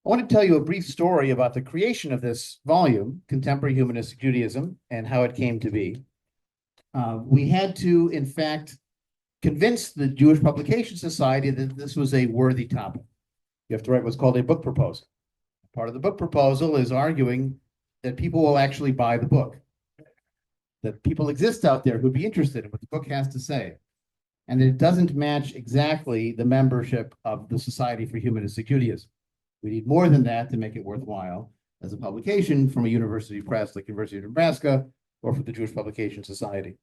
I want to tell you a brief story about the creation of this volume, Contemporary Humanistic Judaism, and how it came to be. We had to, in fact, convince the Jewish Publication Society that this was a worthy topic. You have to write what's called a book proposal. Part of the book proposal is arguing that people will actually buy the book, that people exist out there who'd be interested in what the book has to say, and that it doesn't match exactly the membership of the Society for Humanistic Judaism. We need more than that to make it worthwhile as a publication from a university press like University of Nebraska or from the Jewish Publication Society.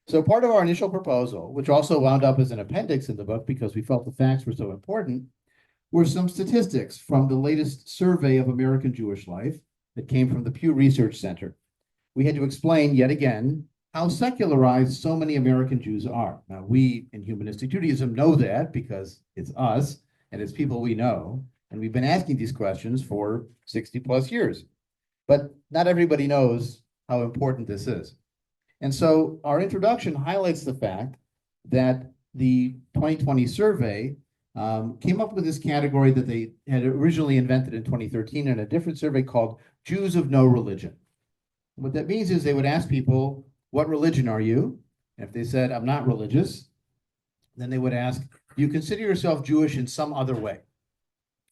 So part of our initial proposal, which also wound up as an appendix in the book because we felt the facts were so important, were some statistics from the latest survey of American Jewish life that came from the Pew Research Center. We had to explain yet again how secularized so many American Jews are. Now, we in Humanistic Judaism know that because it's us and it's people we know. And we've been asking these questions for 60 plus years. But not everybody knows how important this is. And so our introduction highlights the fact that the 2020 survey came up with this category that they had originally invented in 2013 in a different survey called Jews of No Religion. What that means is they would ask people, what religion are you? And if they said, I'm not religious, then they would ask, do you consider yourself Jewish in some other way?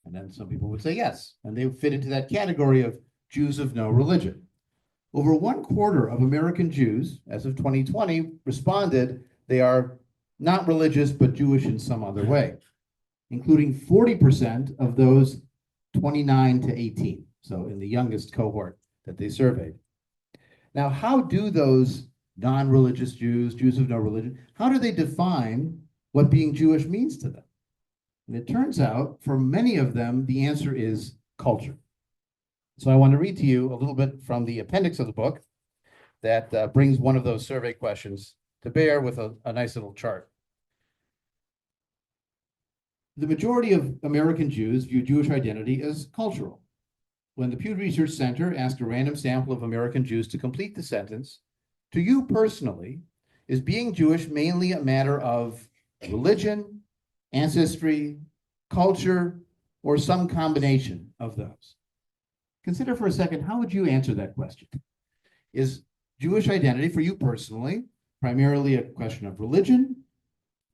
And then some people would say yes, and they would fit into that category of Jews of no religion. Over 1/4 of American Jews, as of 2020, responded they are not religious but Jewish in some other way, including 40% of those 29 to 18, so in the youngest cohort that they surveyed. Now, how do those non-religious Jews, Jews of no religion, how do they define what being Jewish means to them? And it turns out, for many of them, the answer is culture. So I want to read to you a little bit from the appendix of the book that brings one of those survey questions to bear with a nice little chart. The majority of American Jews view Jewish identity as cultural. When the Pew Research Center asked a random sample of American Jews to complete the sentence, to you personally, is being Jewish mainly a matter of religion, ancestry, culture, or some combination of those? Consider for a second, how would you answer that question? Is Jewish identity for you personally primarily a question of religion,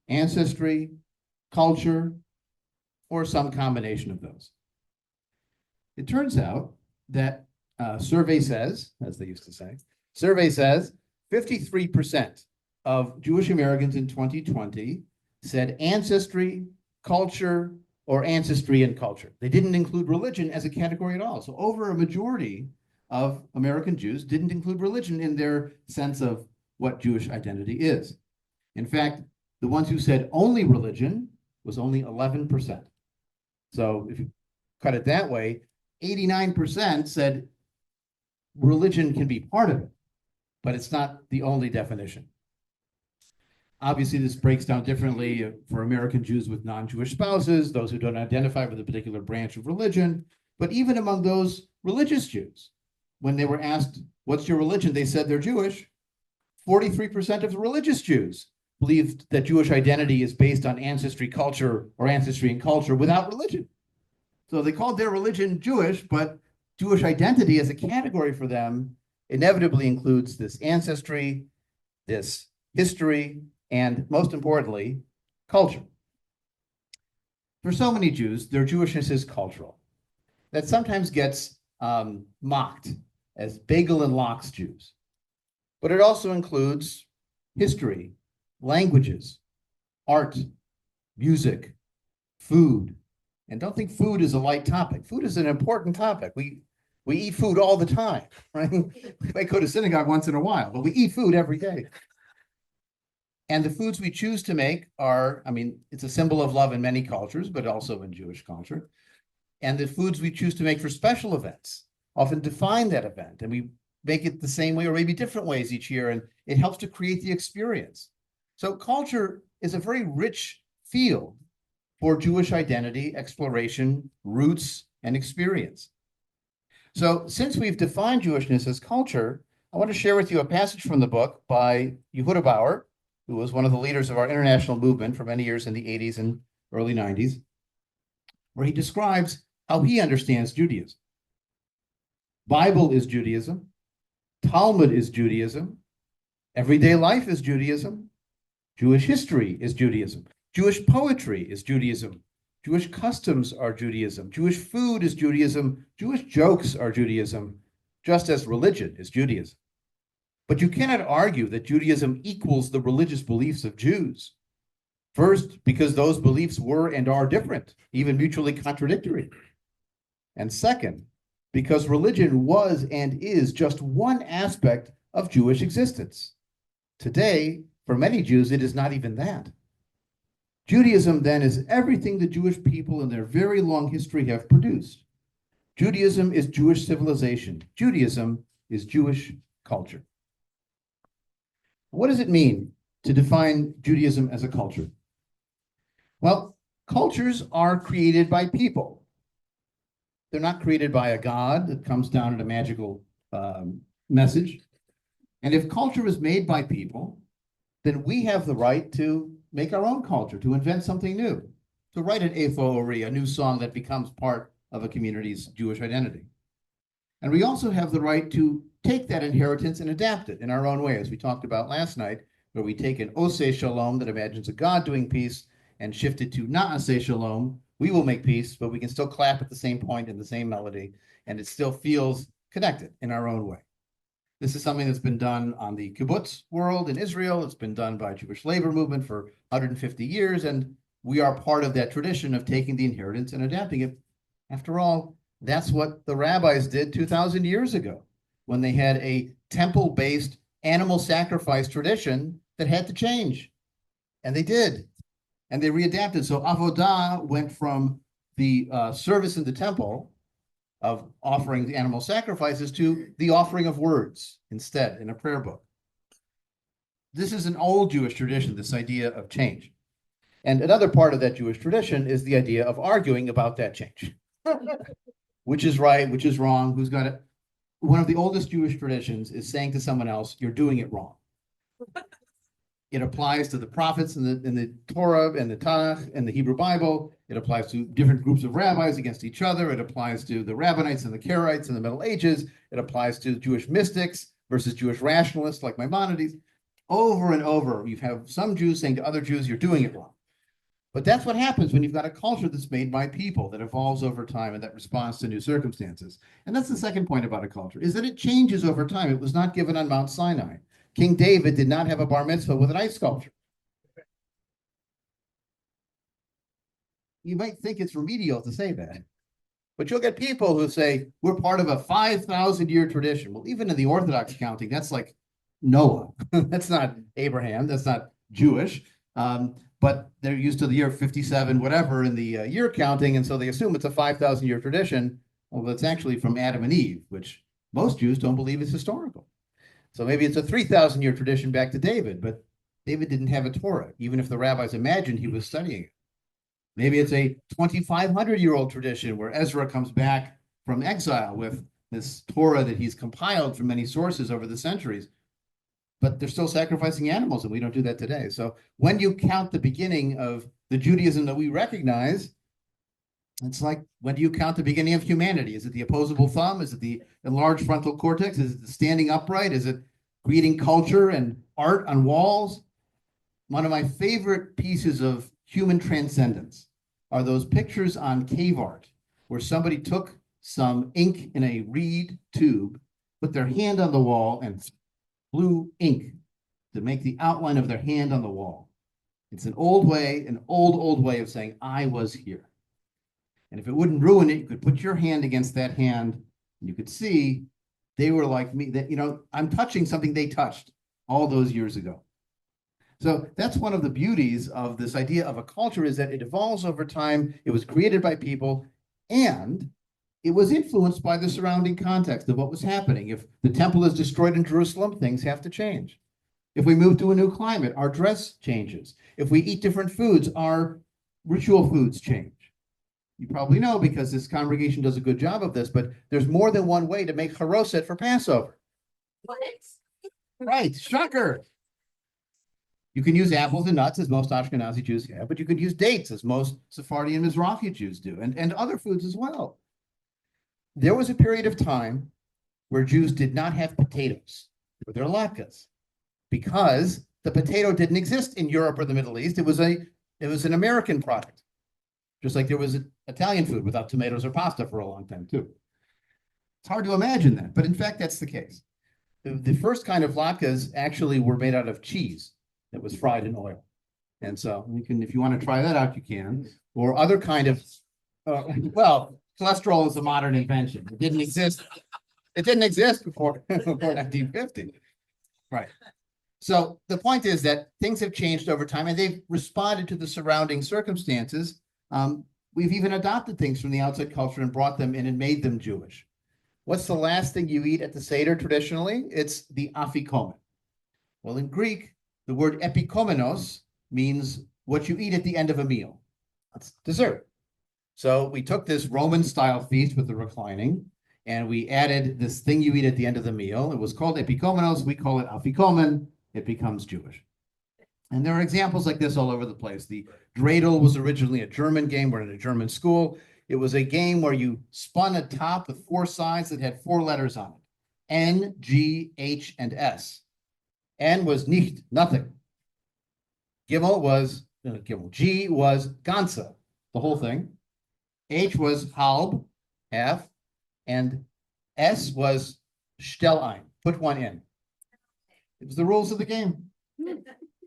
ancestry, culture, or some combination of those? It turns out that survey says, as they used to say, survey says 53% of Jewish Americans in 2020 said ancestry, culture, or ancestry and culture. They didn't include religion as a category at all. So over a majority of American Jews didn't include religion in their sense of what Jewish identity is. In fact, the ones who said only religion was only 11%. So if you cut it that way, 89% said religion can be part of it, but it's not the only definition. Obviously, this breaks down differently for American Jews with non-Jewish spouses, those who don't identify with a particular branch of religion. But even among those religious Jews, when they were asked, what's your religion? They said they're Jewish. 43% of the religious Jews believed that Jewish identity is based on ancestry, culture, or ancestry and culture without religion. So they called their religion Jewish, but Jewish identity as a category for them inevitably includes this ancestry, this history, and most importantly, culture. For so many Jews, their Jewishness is cultural. That sometimes gets mocked as bagel and lox Jews. But it also includes history, languages, art, music, food. And don't think food is a light topic. Food is an important topic. We eat food all the time, right? We might go to synagogue once in a while, but we eat food every day. And the foods we choose to make are, it's a symbol of love in many cultures, but also in Jewish culture. And the foods we choose to make for special events often define that event. And we make it the same way or maybe different ways each year. And it helps to create the experience. So culture is a very rich field for Jewish identity, exploration, roots, and experience. So since we've defined Jewishness as culture, I want to share with you a passage from the book by Yehuda Bauer, who was one of the leaders of our international movement for many years in the 80s and early 90s, where he describes how he understands Judaism. Bible is Judaism. Talmud is Judaism. Everyday life is Judaism. Jewish history is Judaism. Jewish poetry is Judaism. Jewish customs are Judaism. Jewish food is Judaism. Jewish jokes are Judaism, just as religion is Judaism. But you cannot argue that Judaism equals the religious beliefs of Jews. First, because those beliefs were and are different, even mutually contradictory. And second, because religion was and is just one aspect of Jewish existence. Today, for many Jews, it is not even that. Judaism, then, is everything the Jewish people in their very long history have produced. Judaism is Jewish civilization. Judaism is Jewish culture. What does it mean to define Judaism as a culture? Well, cultures are created by people. They're not created by a god that comes down in a magical message. And if culture is made by people, then we have the right to make our own culture, to invent something new, to write an Eifo Ori, a new song that becomes part of a community's Jewish identity. And we also have the right to take that inheritance and adapt it in our own way, as we talked about last night, where we take an Oseh Shalom that imagines a God doing peace and shift it to Na'aseh Shalom. We will make peace, but we can still clap at the same point in the same melody, and it still feels connected in our own way. This is something that's been done on the kibbutz world in Israel. It's been done by Jewish labor movement for 150 years, and we are part of that tradition of taking the inheritance and adapting it. After all, that's what the rabbis did 2,000 years ago when they had a temple-based animal sacrifice tradition that had to change. And they did. And they readapted. So avodah went from the service in the temple of offering the animal sacrifices to the offering of words instead in a prayer book. This is an old Jewish tradition, this idea of change. And another part of that Jewish tradition is the idea of arguing about that change. Which is right, which is wrong, who's got it. One of the oldest Jewish traditions is saying to someone else, you're doing it wrong. It applies to the prophets in the Torah and the Tanakh and the Hebrew Bible. It applies to different groups of rabbis against each other. It applies to the Rabbinites and the Karaites in the Middle Ages. It applies to Jewish mystics versus Jewish rationalists like Maimonides. Over and over, you have some Jews saying to other Jews, you're doing it wrong. But that's what happens when you've got a culture that's made by people that evolves over time and that responds to new circumstances. And that's the second point about a culture, is that it changes over time. It was not given on Mount Sinai. King David did not have a bar mitzvah with an ice sculpture. You might think it's remedial to say that, but you'll get people who say, we're part of a 5,000-year tradition. Well, even in the Orthodox counting, that's like Noah. That's not Abraham. That's not Jewish. But they're used to the year 57, whatever, in the year counting, and so they assume it's a 5,000-year tradition. Well, it's actually from Adam and Eve, which most Jews don't believe is historical. So maybe it's a 3,000-year tradition back to David, but David didn't have a Torah, even if the rabbis imagined he was studying it. Maybe it's a 2,500-year-old tradition where Ezra comes back from exile with this Torah that he's compiled from many sources over the centuries. But they're still sacrificing animals, and we don't do that today. So when you count the beginning of the Judaism that we recognize, it's like, when do you count the beginning of humanity? Is it the opposable thumb? Is it the enlarged frontal cortex? Is it the standing upright? Is it creating culture and art on walls? One of my favorite pieces of human transcendence are those pictures on cave art where somebody took some ink in a reed tube, put their hand on the wall, and blew ink to make the outline of their hand on the wall. It's an old way, an old way of saying, I was here. And if it wouldn't ruin it, you could put your hand against that hand and you could see they were like me, that, you know, I'm touching something they touched all those years ago. So that's one of the beauties of this idea of a culture, is that it evolves over time. It was created by people, and it was influenced by the surrounding context of what was happening. If the temple is destroyed in Jerusalem, things have to change. If we move to a new climate, our dress changes. If we eat different foods, our ritual foods change. You probably know, because this congregation does a good job of this, but there's more than one way to make charoset for Passover. What? Right, shocker. You can use apples and nuts, as most Ashkenazi Jews have, but you could use dates, as most Sephardi and Mizrahi Jews do, and other foods as well. there was a period of time where Jews did not have potatoes for their latkes because the potato didn't exist in Europe or the Middle East. It was an American product, just like there was Italian food without tomatoes or pasta for a long time too. It's hard to imagine that, but in fact, that's the case. The first kind of latkes actually were made out of cheese that was fried in oil. And so you can, if you want to try that out, you can. Or other kind of, well, cholesterol is a modern invention. It didn't exist. It didn't exist before 1950. Right. So the point is that things have changed over time and they've responded to the surrounding circumstances. We've even adopted things from the outside culture and brought them in and made them Jewish. What's the last thing you eat at the Seder traditionally? It's the afikomen. Well, in Greek, the word epikomenos means what you eat at the end of a meal. That's dessert. So we took this Roman-style feast with the reclining, and we added this thing you eat at the end of the meal. It was called epikomenos. We call it afikomen. It becomes Jewish. And there are examples like this all over the place. The dreidel was originally a German game. We're in a German school. It was a game where you spun a top with four sides that had four letters on it. N, G, H, and S. N was nicht, nothing. Gimel was, G was ganze, the whole thing. H was halb, half. And S was stell ein, put one in. It was the rules of the game.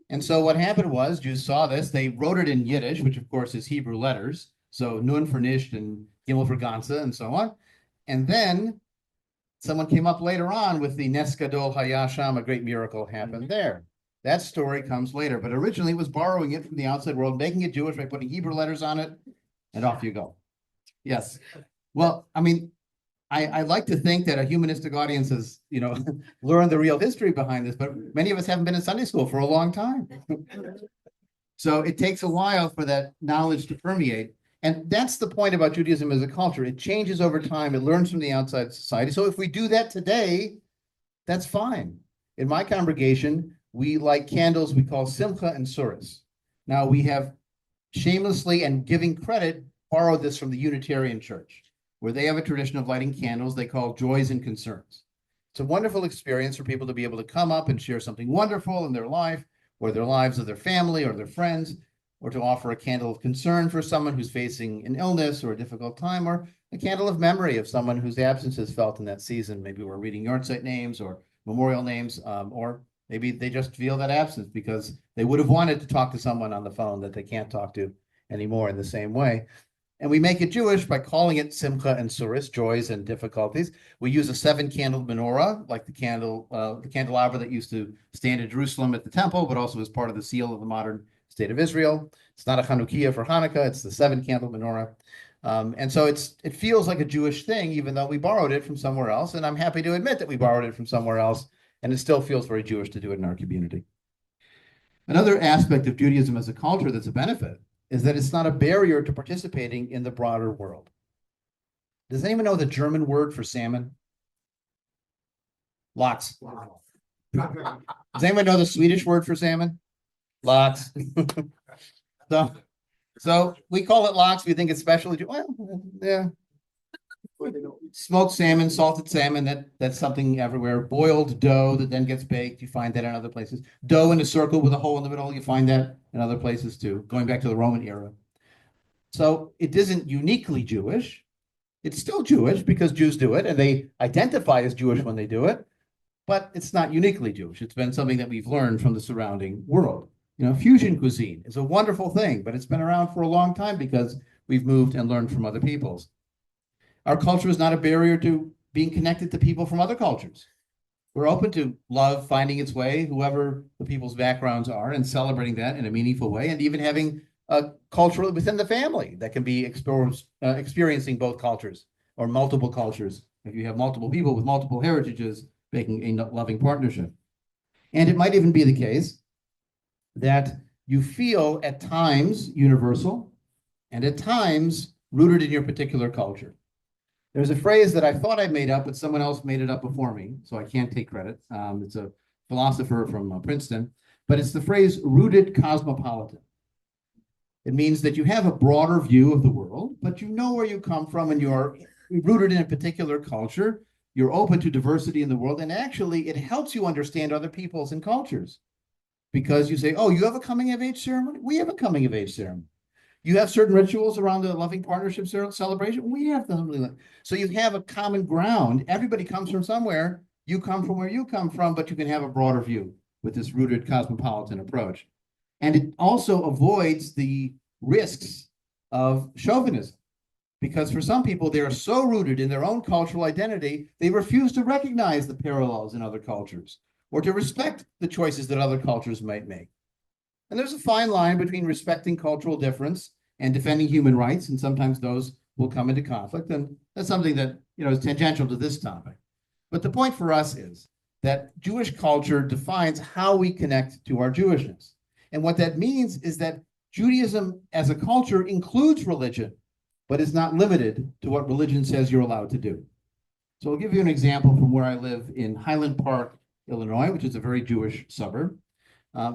And so what happened was, Jews saw this, they wrote it in Yiddish, which of course is Hebrew letters. So Nun for Nisht and Gimel for Ganze and so on. And then someone came up later on with the Nes Gadol Hayasham, a great miracle happened there. That story comes later, but originally it was borrowing it from the outside world, making it Jewish by putting Hebrew letters on it, and off you go. Yes. Well, I mean, I like to think that a humanistic audience has, learned the real history behind this, but many of us haven't been in Sunday school for a long time. So it takes a while for that knowledge to permeate. And that's the point about Judaism as a culture. It changes over time. It learns from the outside society. So if we do that today, that's fine. In my congregation, we light candles we call simcha and suris. Now, we have shamelessly and giving credit borrowed this from the Unitarian Church, where they have a tradition of lighting candles they call joys and concerns. It's a wonderful experience for people to be able to come up and share something wonderful in their life, or their lives of their family or their friends, or to offer a candle of concern for someone who's facing an illness or a difficult time, or a candle of memory of someone whose absence is felt in that season. Maybe we're reading yahrzeit names or memorial names, or maybe they just feel that absence because they would have wanted to talk to someone on the phone that they can't talk to anymore in the same way. And we make it Jewish by calling it simcha and suris, joys and difficulties. We use a 7-candle menorah, like the candelabra that used to stand in Jerusalem at the temple, but also as part of the seal of the modern state of Israel. It's not a Chanukiah for Hanukkah, it's the 7-candle menorah. And so it feels like a Jewish thing, even though we borrowed it from somewhere else. And I'm happy to admit that we borrowed it from somewhere else, and it still feels very Jewish to do it in our community. Another aspect of Judaism as a culture that's a benefit is that it's not a barrier to participating in the broader world. Does anyone know the German word for salmon? Lachs. Does anyone know the Swedish word for salmon? Lachs. So we call it lox. We think it's special. Well, yeah. Smoked salmon, salted salmon, that's something everywhere. Boiled dough that then gets baked. You find that in other places. Dough in a circle with a hole in the middle. You find that in other places too, going back to the Roman era. So it isn't uniquely Jewish. It's still Jewish because Jews do it and they identify as Jewish when they do it, but it's not uniquely Jewish. It's been something that we've learned from the surrounding world. Fusion cuisine is a wonderful thing, but it's been around for a long time because we've moved and learned from other peoples. Our culture is not a barrier to being connected to people from other cultures. We're open to love finding its way, whoever the people's backgrounds are, and celebrating that in a meaningful way, and even having a culture within the family that can be experiencing both cultures or multiple cultures. If you have multiple people with multiple heritages, making a loving partnership. And it might even be the case that you feel at times universal and at times rooted in your particular culture. There's a phrase that I thought I made up, but someone else made it up before me, so I can't take credit. It's a philosopher from Princeton, but it's the phrase rooted cosmopolitan. It means that you have a broader view of the world, but you know where you come from and you're rooted in a particular culture. You're open to diversity in the world. And actually, it helps you understand other peoples and cultures because you say, oh, you have a coming of age ceremony? We have a coming of age ceremony. You have certain rituals around the loving partnership celebration? We have something like. So you have a common ground. Everybody comes from somewhere. You come from where you come from, but you can have a broader view with this rooted cosmopolitan approach. And it also avoids the risks of chauvinism. Because for some people, they are so rooted in their own cultural identity, they refuse to recognize the parallels in other cultures or to respect the choices that other cultures might make. And there's a fine line between respecting cultural difference and defending human rights, and sometimes those will come into conflict. And that's something that is tangential to this topic. But the point for us is that Jewish culture defines how we connect to our Jewishness. And what that means is that Judaism as a culture includes religion, but is not limited to what religion says you're allowed to do. So I'll give you an example from where I live in Highland Park, Illinois, which is a very Jewish suburb.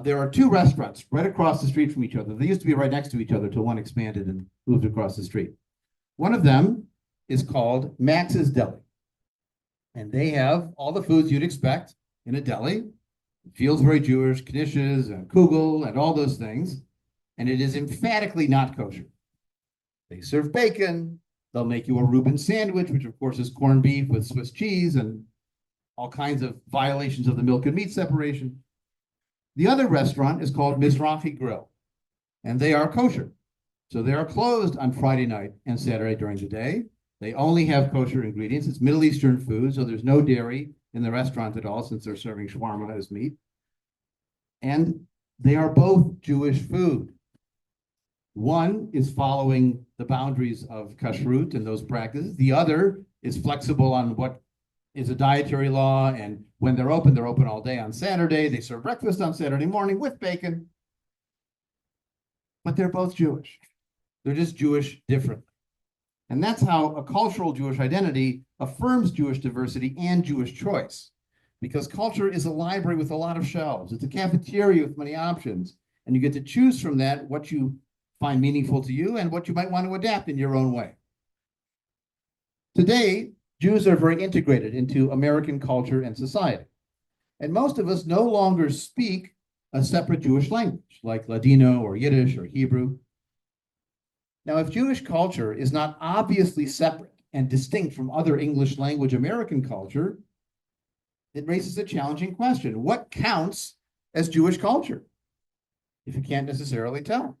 There are two restaurants right across the street from each other. They used to be right next to each other till one expanded and moved across the street. One of them is called Max's Deli. And they have all the foods you'd expect in a deli. It feels very Jewish, knishes and kugel and all those things. And it is emphatically not kosher. They serve bacon. They'll make you a Reuben sandwich, which of course is corned beef with Swiss cheese and all kinds of violations of the milk and meat separation. The other restaurant is called Mizrahi Grill, and they are kosher. So they are closed on Friday night and Saturday during the day. They only have kosher ingredients. It's Middle Eastern food, so there's no dairy in the restaurant at all since they're serving shawarma as meat. And they are both Jewish food. One is following the boundaries of kashrut and those practices. The other is flexible on what is a dietary law, and when they're open all day on Saturday. They serve breakfast on Saturday morning with bacon. But they're both Jewish. They're just Jewish differently. And that's how a cultural Jewish identity affirms Jewish diversity and Jewish choice. Because culture is a library with a lot of shelves. It's a cafeteria with many options. And you get to choose from that what you find meaningful to you and what you might want to adapt in your own way. Today, Jews are very integrated into American culture and society. And most of us no longer speak a separate Jewish language, like Ladino or Yiddish or Hebrew. Now, if Jewish culture is not obviously separate and distinct from other English language American culture, it raises a challenging question. What counts as Jewish culture if you can't necessarily tell?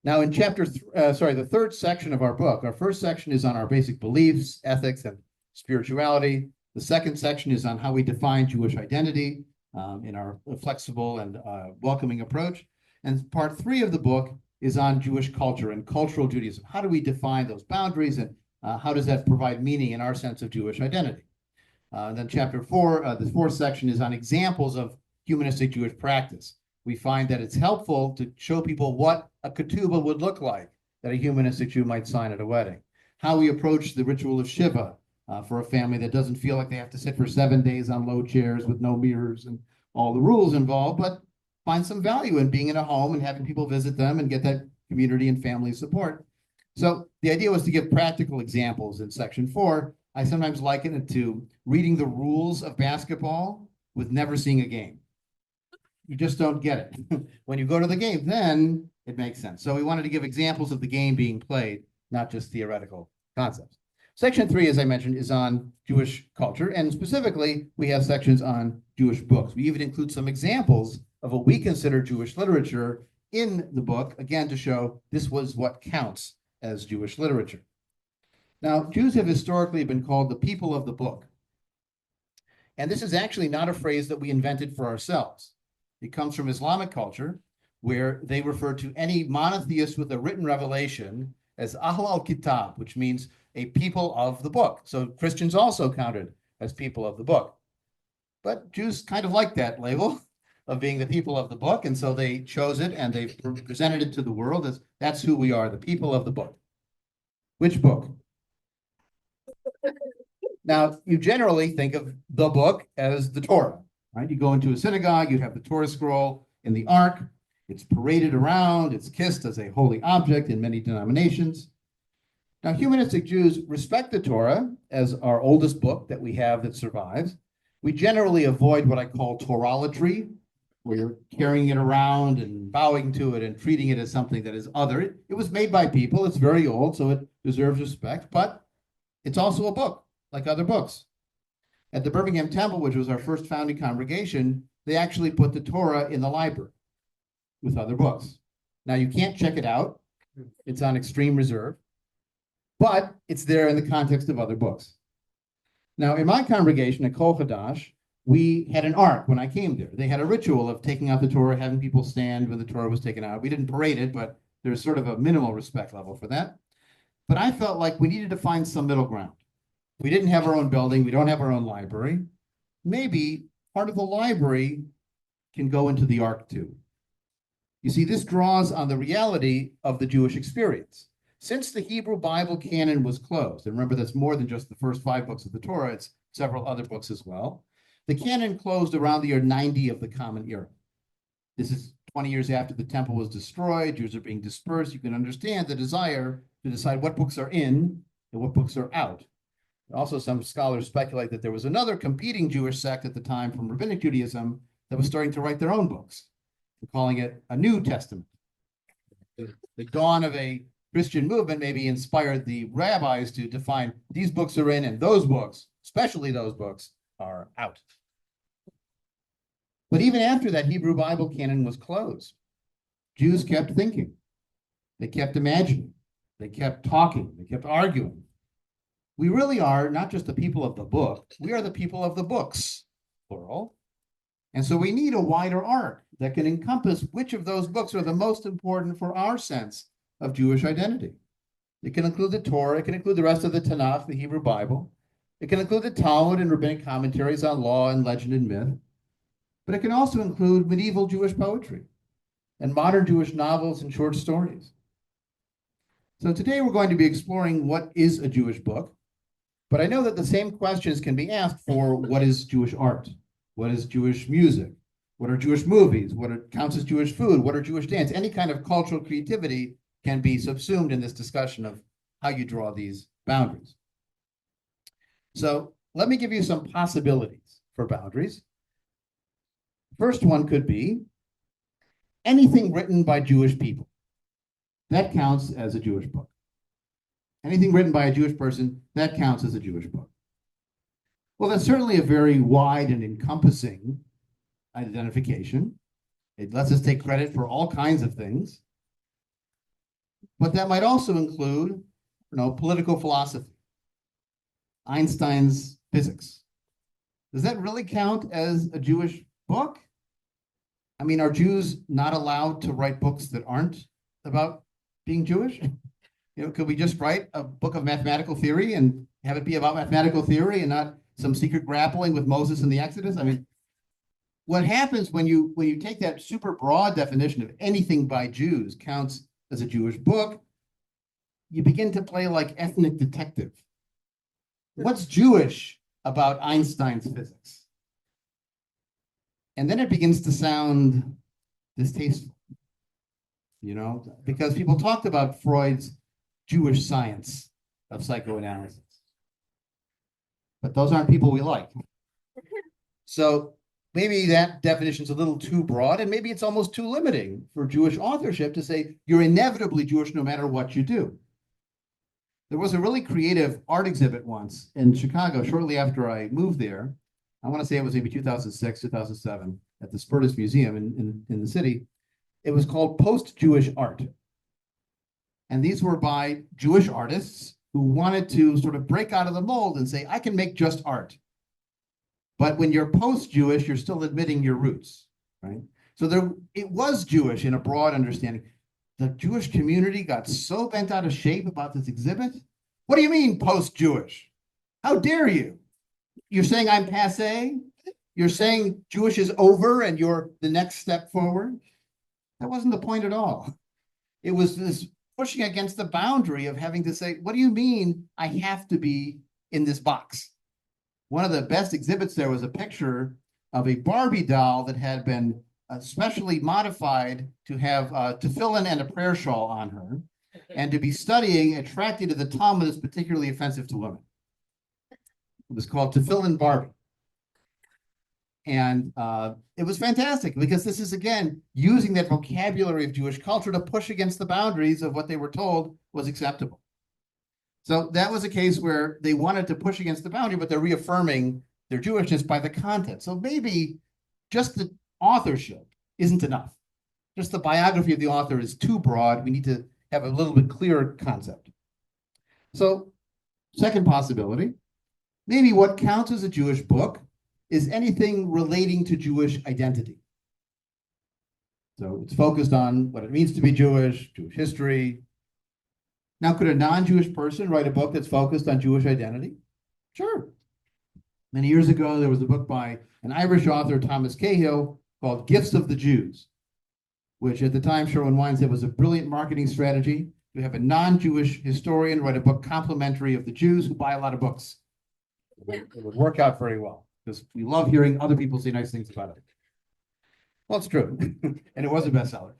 Now, in the third section of our book, our first section is on our basic beliefs, ethics, and spirituality. The second section is on how we define Jewish identity in our flexible and welcoming approach. And part 3 of the book is on Jewish culture and cultural Judaism. How do we define those boundaries, and how does that provide meaning in our sense of Jewish identity? Then chapter 4, the fourth section, is on examples of humanistic Jewish practice. We find that it's helpful to show people what a ketubah would look like that a humanistic Jew might sign at a wedding. How we approach the ritual of Shiva for a family that doesn't feel like they have to sit for 7 days on low chairs with no mirrors and all the rules involved, but find some value in being in a home and having people visit them and get that community and family support. So the idea was to give practical examples in section 4. I sometimes liken it to reading the rules of basketball with never seeing a game. You just don't get it. When you go to the game, then it makes sense. So we wanted to give examples of the game being played, not just theoretical concepts. Section 3, as I mentioned, is on Jewish culture, and specifically, we have sections on Jewish books. We even include some examples of what we consider Jewish literature in the book, again, to show this was what counts as Jewish literature. Now, Jews have historically been called the people of the book. And this is actually not a phrase that we invented for ourselves. It comes from Islamic culture, where they refer to any monotheist with a written revelation as Ahl al-Kitab, which means a people of the book. So Christians also counted as people of the book. But Jews kind of like that label of being the people of the book, and so they chose it and they presented it to the world as that's who we are, the people of the book. Which book? Now, you generally think of the book as the Torah, right? You go into a synagogue, you have the Torah scroll in the ark, it's paraded around, it's kissed as a holy object in many denominations. Now, humanistic Jews respect the Torah as our oldest book that we have that survives. We generally avoid what I call Torahatry, where you're carrying it around and bowing to it and treating it as something that is other. It was made by people. It's very old, so it deserves respect, but it's also a book, like other books. At the Birmingham Temple, which was our first founding congregation, they actually put the Torah in the library with other books. Now, you can't check it out. It's on extreme reserve, but it's there in the context of other books. Now, in my congregation at Kol Hadash, we had an ark when I came there. They had a ritual of taking out the Torah, having people stand when the Torah was taken out. We didn't parade it, but there's sort of a minimal respect level for that. But I felt like we needed to find some middle ground. We didn't have our own building. We don't have our own library. Maybe part of the library can go into the ark too. You see, this draws on the reality of the Jewish experience. Since the Hebrew Bible canon was closed, and remember that's more than just the first 5 books of the Torah, it's several other books as well. The canon closed around the year 90 of the Common Era. This is 20 years after the temple was destroyed, Jews are being dispersed. You can understand the desire to decide what books are in and what books are out. Also, some scholars speculate that there was another competing Jewish sect at the time from Rabbinic Judaism that was starting to write their own books, calling it a New Testament. The dawn of a Christian movement maybe inspired the rabbis to define these books are in and those books, especially those books, are out. But even after that Hebrew Bible canon was closed, Jews kept thinking. They kept imagining. They kept talking. They kept arguing. We really are not just the people of the book, we are the people of the books, plural. And so we need a wider arc that can encompass which of those books are the most important for our sense of Jewish identity. It can include the Torah, it can include the rest of the Tanakh, the Hebrew Bible. It can include the Talmud and rabbinic commentaries on law and legend and myth. But it can also include medieval Jewish poetry and modern Jewish novels and short stories. So today we're going to be exploring what is a Jewish book, but I know that the same questions can be asked for what is Jewish art, what is Jewish music, what are Jewish movies, what counts as Jewish food, what are Jewish dance. Any kind of cultural creativity can be subsumed in this discussion of how you draw these boundaries. So let me give you some possibilities for boundaries. First one could be anything written by Jewish people. That counts as a Jewish book. Anything written by a Jewish person, that counts as a Jewish book. Well, that's certainly a very wide and encompassing identification. It lets us take credit for all kinds of things. But that might also include, political philosophy, Einstein's physics. Does that really count as a Jewish book? I mean, are Jews not allowed to write books that aren't about being Jewish? Could we just write a book of mathematical theory and have it be about mathematical theory and not some secret grappling with Moses and the Exodus? I mean, what happens when you take that super broad definition of anything by Jews counts as a Jewish book, you begin to play like ethnic detective. What's Jewish about Einstein's physics? And then it begins to sound distasteful, because people talked about Freud's Jewish science of psychoanalysis. But those aren't people we like. So maybe that definition is a little too broad, and maybe it's almost too limiting for Jewish authorship to say you're inevitably Jewish no matter what you do. There was a really creative art exhibit once in Chicago shortly after I moved there. I want to say it was maybe 2006, 2007 at the Spertus Museum in the city. It was called Post-Jewish Art. And these were by Jewish artists who wanted to sort of break out of the mold and say, I can make just art. But when you're post-Jewish, you're still admitting your roots, right? So it was Jewish in a broad understanding. The Jewish community got so bent out of shape about this exhibit. What do you mean post-Jewish? How dare you? You're saying I'm passé? You're saying Jewish is over and you're the next step forward? That wasn't the point at all. It was this pushing against the boundary of having to say, what do you mean I have to be in this box? One of the best exhibits there was a picture of a Barbie doll that had been specially modified to have tefillin and a prayer shawl on her. and to be studying attracted to the Talmud is particularly offensive to women. It was called Tefillin Barbie. And it was fantastic because this is, again, using that vocabulary of Jewish culture to push against the boundaries of what they were told was acceptable. So that was a case where they wanted to push against the boundary, but they're reaffirming their Jewishness by the content. So maybe just the authorship isn't enough. Just the biography of the author is too broad. We need to have a little bit clearer concept. So, second possibility, maybe what counts as a Jewish book is anything relating to Jewish identity. So it's focused on what it means to be Jewish, Jewish history. Now, could a non-Jewish person write a book that's focused on Jewish identity? Sure. Many years ago, there was a book by an Irish author, Thomas Cahill, called Gifts of the Jews, which at the time Sherwin-Williams said was a brilliant marketing strategy to have a non-Jewish historian write a book complimentary of the Jews who buy a lot of books. It would work out very well because we love hearing other people say nice things about it. Well, it's true, and it was a bestseller.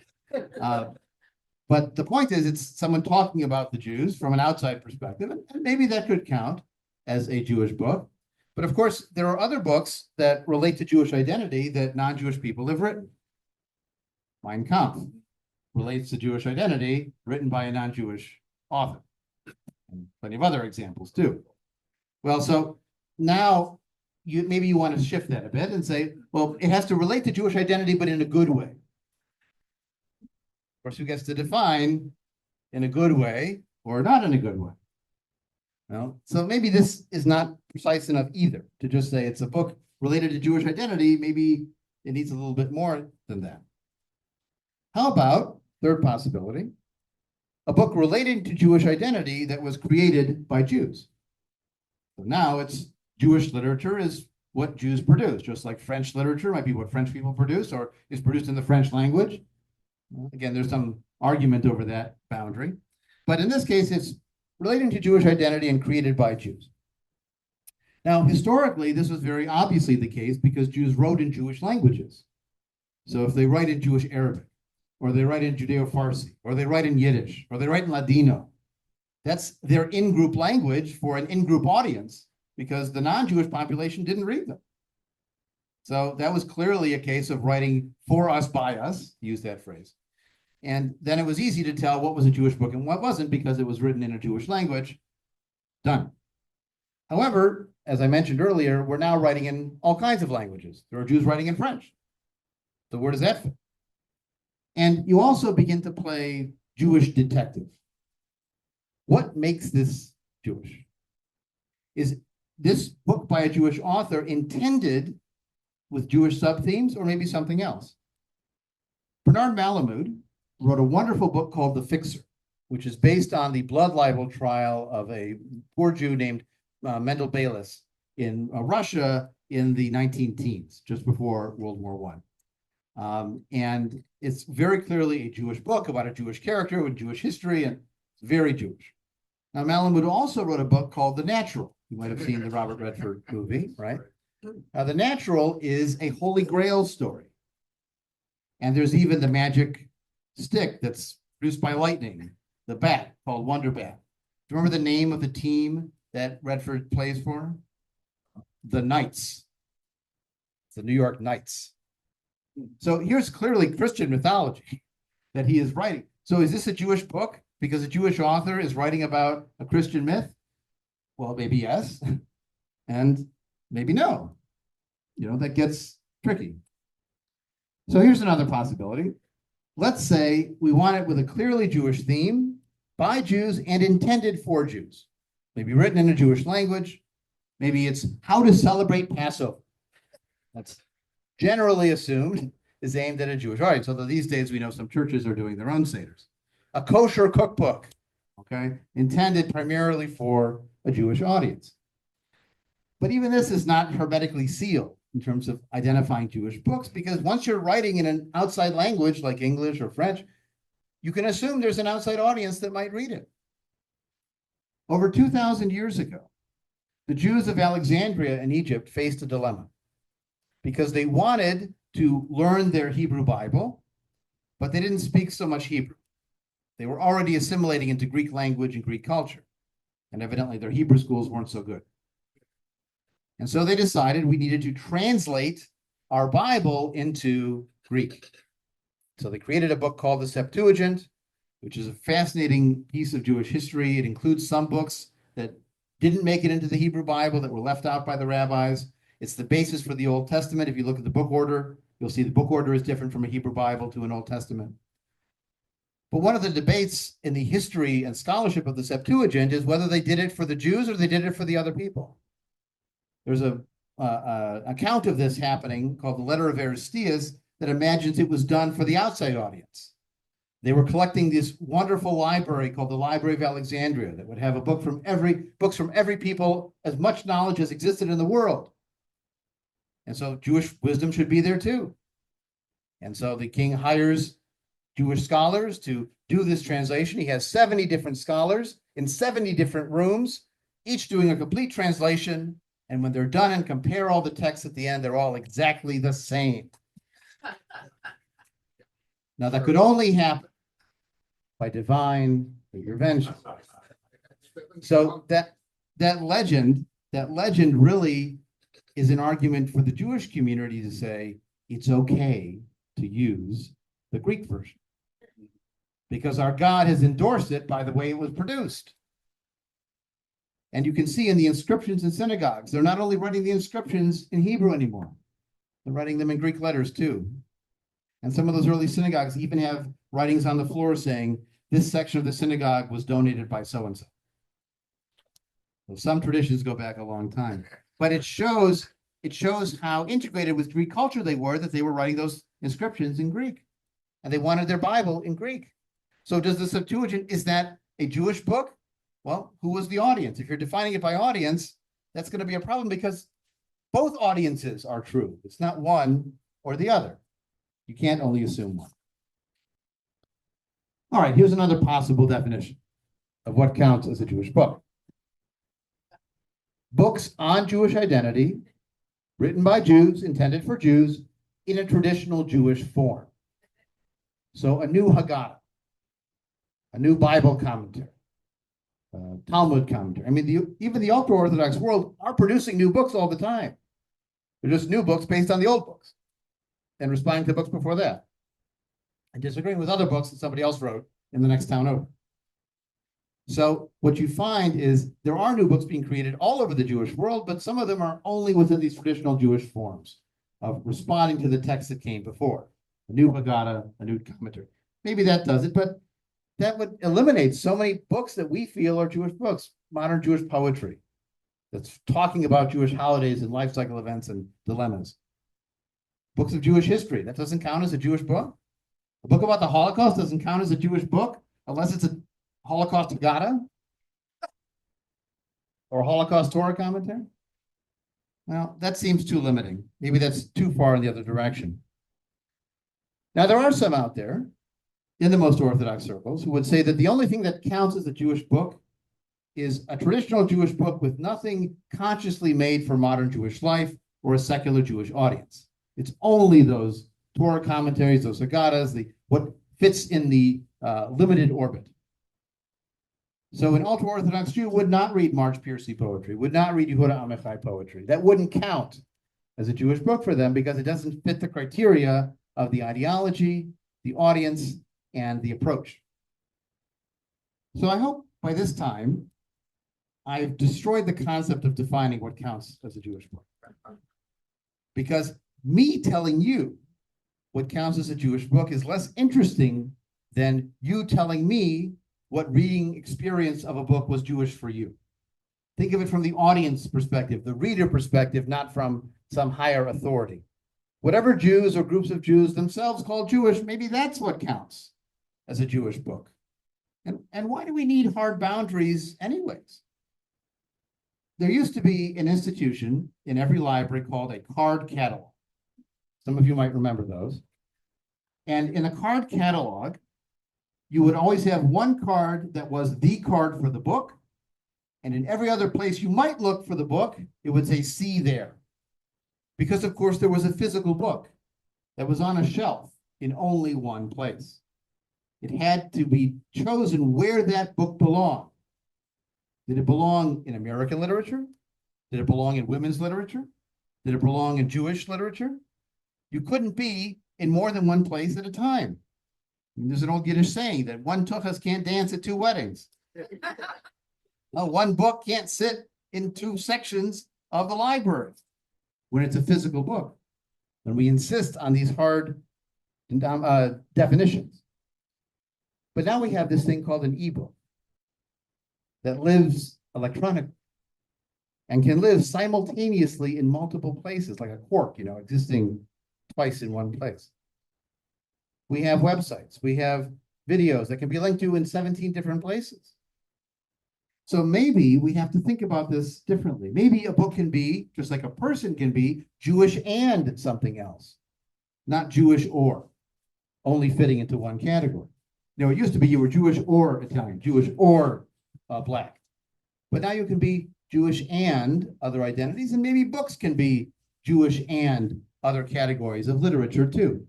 But the point is, it's someone talking about the Jews from an outside perspective, and maybe that could count as a Jewish book. But of course, there are other books that relate to Jewish identity that non-Jewish people have written. Mein Kampf relates to Jewish identity, written by a non-Jewish author. And plenty of other examples too. Well, so now maybe you want to shift that a bit and say, well, it has to relate to Jewish identity, but in a good way. Of course, who gets to define in a good way or not in a good way? Well, so maybe this is not precise enough either to just say it's a book related to Jewish identity. Maybe it needs a little bit more than that. How about, third possibility, a book relating to Jewish identity that was created by Jews? So now it's Jewish literature is what Jews produce, just like French literature might be what French people produce or is produced in the French language. Again, there's some argument over that boundary. But in this case, it's relating to Jewish identity and created by Jews. Now, historically, this was very obviously the case because Jews wrote in Jewish languages. So if they write in Jewish Arabic, or they write in Judeo-Farsi, or they write in Yiddish, or they write in Ladino, that's their in-group language for an in-group audience because the non-Jewish population didn't read them. So that was clearly a case of writing for us, by us, use that phrase. And then it was easy to tell what was a Jewish book and what wasn't because it was written in a Jewish language. Done. However, as I mentioned earlier, we're now writing in all kinds of languages. There are Jews writing in French. So where does that fit? And you also begin to play Jewish detective. What makes this Jewish? Is this book by a Jewish author intended with Jewish sub-themes or maybe something else? Bernard Malamud wrote a wonderful book called The Fixer, which is based on the blood libel trial of a poor Jew named Mendel Bayless in Russia in the 19-teens, just before World War I. And it's very clearly a Jewish book about a Jewish character with Jewish history, and it's very Jewish. Now, Malamud also wrote a book called The Natural. You might have seen the Robert Redford movie, right? The Natural is a Holy Grail story. And there's even the magic stick that's produced by lightning, the bat called Wonder Bat. Do you remember the name of the team that Redford plays for? The Knights. It's the New York Knights. So here's clearly Christian mythology that he is writing. So is this a Jewish book because a Jewish author is writing about a Christian myth? Well, maybe yes, and maybe no. You know, that gets tricky. So here's another possibility. Let's say we want it with a clearly Jewish theme by Jews and intended for Jews. Maybe written in a Jewish language. Maybe it's how to celebrate Passover. That's generally assumed is aimed at a Jewish audience, although these days we know some churches are doing their own seders. A kosher cookbook, okay, intended primarily for a Jewish audience. But even this is not hermetically sealed in terms of identifying Jewish books, because once you're writing in an outside language like English or French, you can assume there's an outside audience that might read it. Over 2,000 years ago, the Jews of Alexandria in Egypt faced a dilemma because they wanted to learn their Hebrew Bible, but they didn't speak so much Hebrew. They were already assimilating into Greek language and Greek culture. And evidently their Hebrew schools weren't so good. And so they decided we needed to translate our Bible into Greek. So they created a book called the Septuagint, which is a fascinating piece of Jewish history. It includes some books that didn't make it into the Hebrew Bible that were left out by the rabbis. It's the basis for the Old Testament. If you look at the book order, you'll see the book order is different from a Hebrew Bible to an Old Testament. But one of the debates in the history and scholarship of the Septuagint is whether they did it for the Jews or they did it for the other people. There's a account of this happening called the Letter of Aristeas that imagines it was done for the outside audience. They were collecting this wonderful library called the Library of Alexandria that would have a book from books from every people, as much knowledge as existed in the world. And so Jewish wisdom should be there too. And so the king hires Jewish scholars to do this translation. He has 70 different scholars in 70 different rooms, each doing a complete translation. And when they're done and compare all the texts at the end, they're all exactly the same. Now, that could only happen by divine intervention. So that legend really is an argument for the Jewish community to say it's okay to use the Greek version because our God has endorsed it by the way it was produced. And you can see in the inscriptions in synagogues, they're not only writing the inscriptions in Hebrew anymore, they're writing them in Greek letters too. And some of those early synagogues even have writings on the floor saying, this section of the synagogue was donated by so-and-so. So some traditions go back a long time. But it shows how integrated with Greek culture they were, that they were writing those inscriptions in Greek. And they wanted their Bible in Greek. So does the Septuagint, is that a Jewish book? Well, who was the audience? If you're defining it by audience, that's going to be a problem because both audiences are true. It's not one or the other. You can't only assume one. All right, here's another possible definition of what counts as a Jewish book. Books on Jewish identity, written by Jews, intended for Jews, in a traditional Jewish form. So a new Haggadah, a new Bible commentary, Talmud commentary. I mean, even the ultra-Orthodox world are producing new books all the time. They're just new books based on the old books and responding to books before that and disagreeing with other books that somebody else wrote in the next town over. So what you find is there are new books being created all over the Jewish world, but some of them are only within these traditional Jewish forms of responding to the text that came before. A new Haggadah, a new commentary. Maybe that does it, but that would eliminate so many books that we feel are Jewish books, modern Jewish poetry, that's talking about Jewish holidays and life cycle events and dilemmas. Books of Jewish history, that doesn't count as a Jewish book. A book about the Holocaust doesn't count as a Jewish book unless it's a Holocaust Haggadah or a Holocaust Torah commentary. Well, that seems too limiting. Maybe that's too far in the other direction. Now, there are some out there in the most Orthodox circles who would say that the only thing that counts as a Jewish book is a traditional Jewish book with nothing consciously made for modern Jewish life or a secular Jewish audience. It's only those Torah commentaries, those Haggadahs, what fits in the limited orbit. So an ultra-Orthodox Jew would not read March Piercy poetry, would not read Yehuda Amichai poetry. That wouldn't count as a Jewish book for them because it doesn't fit the criteria of the ideology, the audience, and the approach. So I hope by this time, I've destroyed the concept of defining what counts as a Jewish book. Because me telling you what counts as a Jewish book is less interesting than you telling me what reading experience of a book was Jewish for you. Think of it from the audience perspective, the reader perspective, not from some higher authority. Whatever Jews or groups of Jews themselves call Jewish, maybe that's what counts as a Jewish book. And why do we need hard boundaries anyways? There used to be an institution in every library called a card catalog. Some of you might remember those. And in a card catalog, you would always have one card that was the card for the book. And in every other place you might look for the book, it would say, see there. Because, of course, there was a physical book that was on a shelf in only one place. it had to be chosen where that book belonged. Did it belong in American literature? Did it belong in women's literature? Did it belong in Jewish literature? You couldn't be in more than one place at a time. There's an old Yiddish saying that one tuchus can't dance at two weddings. One book can't sit in two sections of the library when it's a physical book. And we insist on these hard definitions. But now we have this thing called an ebook that lives electronically and can live simultaneously in multiple places, like a cork, existing twice in one place. We have websites, we have videos that can be linked to in 17 different places. So maybe we have to think about this differently. Maybe a book can be, just like a person can be, Jewish and something else, not Jewish or, only fitting into one category. It used to be you were Jewish or Italian, Jewish or Black. But now you can be Jewish and other identities, and maybe books can be Jewish and other categories of literature too.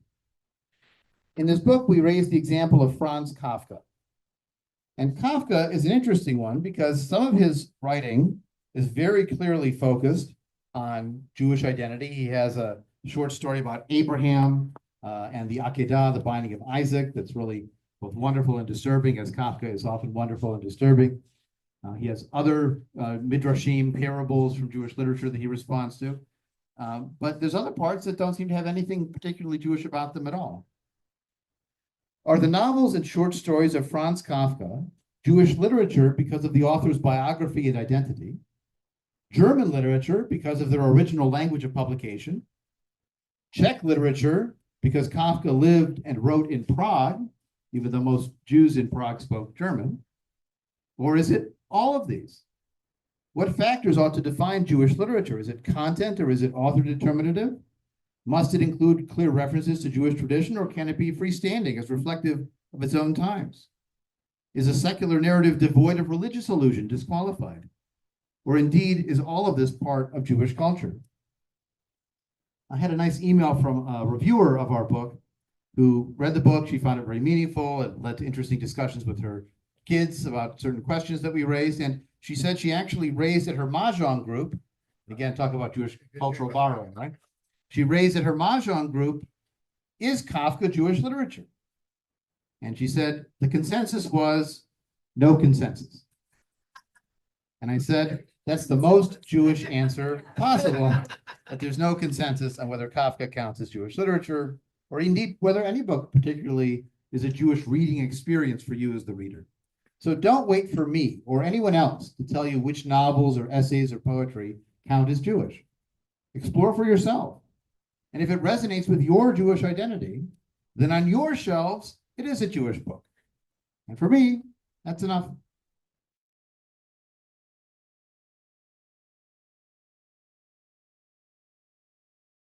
In this book, we raise the example of Franz Kafka. And Kafka is an interesting one because some of his writing is very clearly focused on Jewish identity. He has a short story about Abraham and the Akedah, the binding of Isaac, that's really both wonderful and disturbing, as Kafka is often wonderful and disturbing. He has other midrashim, parables from Jewish literature that he responds to. But there's other parts that don't seem to have anything particularly Jewish about them at all. Are the novels and short stories of Franz Kafka Jewish literature because of the author's biography and identity, German literature because of their original language of publication, Czech literature because Kafka lived and wrote in Prague, even though most Jews in Prague spoke German, or is it all of these? What factors ought to define Jewish literature? Is it content or is it author determinative? Must it include clear references to Jewish tradition, or can it be freestanding as reflective of its own times? Is a secular narrative devoid of religious allusion disqualified? Or indeed, is all of this part of Jewish culture? I had a nice email from a reviewer of our book who read the book. She found it very meaningful. It led to interesting discussions with her kids about certain questions that we raised. And she said she actually raised at her Mahjong group, again, talk about Jewish cultural borrowing, right? She raised at her Mahjong group, is Kafka Jewish literature? And she said the consensus was no consensus. And I said, that's the most Jewish answer possible, that there's no consensus on whether Kafka counts as Jewish literature, or indeed whether any book particularly is a Jewish reading experience for you as the reader. So don't wait for me or anyone else to tell you which novels or essays or poetry count as Jewish. Explore for yourself. And if it resonates with your Jewish identity, then on your shelves, it is a Jewish book. And for me, that's enough.